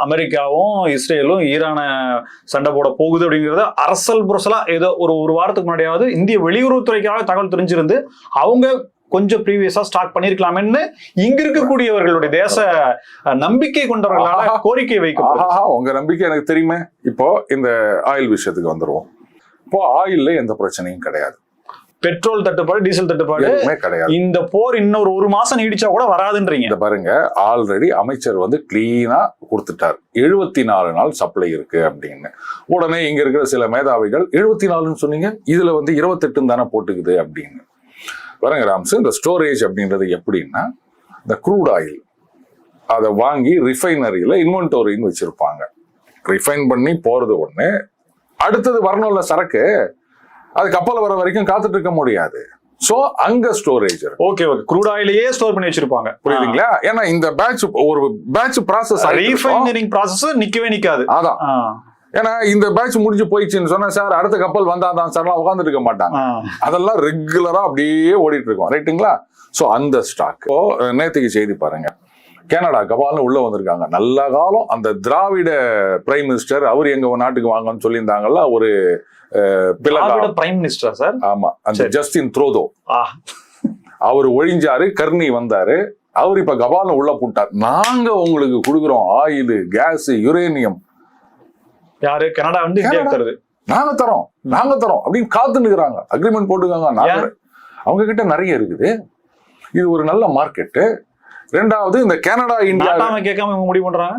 அமெரிக்காவும் இஸ்ரேலும் ஈரான சண்டை போட போகுது அப்படிங்கிறத அரசல் புரசலா ஏதோ ஒரு வாரத்துக்கு முன்னாடியாவது இந்திய வெளியுறவுத்துறைக்காக தகவல் தெரிஞ்சிருந்து அவங்க கொஞ்சம் ப்ரீவியஸா ஸ்டாக் பண்ணிருக்கலாம்னு இங்க இருக்கக்கூடியவர்களுடைய தேச நம்பிக்கை கொண்டவர்களால கோரிக்கை வைக்க. உங்க நம்பிக்கை எனக்கு தெரியுமே. இப்போ இந்த ஆயில் விஷயத்துக்கு வந்துருவோம். இப்போ ஆயில்ல எந்த பிரச்சனையும் கிடையாது. பெட்ரோல் தட்டுப்பாடு, டீசல் தட்டுப்பாடு கிடையாது. இந்த போர் இன்னொரு 1 மாசம் நீடிச்சா கூட வராதுன்றீங்க. இந்த பாருங்க, ஆல்ரெடி அமைச்சர் கிளீனா கொடுத்துட்டார். 74 நாள் சப்ளை இருக்கு அப்படின்னு. உடனே இங்க இருக்கிற சில மேதாவிகள் 74ன்னு சொன்னீங்க, இதுல 28 தானே போட்டுக்குது அப்படின்னு. பாருங்க ராம்ஸ், இந்த ஸ்டோரேஜ் அப்படின்றது எப்படின்னா, இந்த க்ரூட் ஆயில் அதை வாங்கி ரிஃபைனரியில இன்வென்டோரின்னு வச்சிருப்பாங்க. ரிஃபைன் பண்ணி போறது ஒண்ணு, அடுத்தது வரணும்ல சரக்கு, அது கப்பல் வர வரைக்கும் காத்துட்டு இருக்க முடியாது. சோ அங்க ஸ்டோரேஜ் ஓகே க்ரூட் ஆயிலையே ஸ்டோர் பண்ணி வச்சிருப்பாங்க. புரியுதுங்களா? ஏன்னா இந்த ஒரு பேட்ச் ப்ராசஸ் ரீஃபைனரிங் ப்ராசஸ் நிக்கவே நிக்காது. அதான், ஏன்னா இந்த பேட்ச் முடிஞ்சு போயிடுச்சுன்னு சொன்னா சார் அடுத்த கப்பல் வந்தாதான் சார்லாம் உட்காந்துட்டு இருக்க மாட்டாங்க. அதெல்லாம் ரெகுலரா அப்படியே ஓடிட்டு இருக்கோம். ரைட்டுங்களா? சோ அந்த ஸ்டாக். நேற்றுக்கு செய்தி பாருங்க, கனடா கபால்னு உள்ள வந்திருக்காங்க. நல்ல காலம் அந்த திராவிட பிரைம் மினிஸ்டர் அவர் எங்க நாட்டுக்கு வாங்கன்னு சொல்லியிருந்தாங்கல்ல, ஒரு பிரைம் மினிஸ்டர் சார். ஆமா, அந்த ஜஸ்டின் ட்ரூடோ அவர் ஒழிஞ்சாரு, கர்னி வந்தாரு, அவர் இப்ப கபால்னு உள்ள போட்டார். நாங்க உங்களுக்கு கொடுக்குறோம் ஆயில், கேஸ், யுரேனியம். யாரு? கனடா தருது. நாங்க தரோம் அப்படின்னு காத்து நிக்கிறாங்க. அக்ரிமெண்ட் போட்டுக்காங்க. அவங்க கிட்ட நிறைய இருக்குது. இது ஒரு நல்ல மார்க்கெட்டு. ரெண்டாவது, இந்த கனடா இந்தியா கேட்காம முடிவு பண்றாங்க.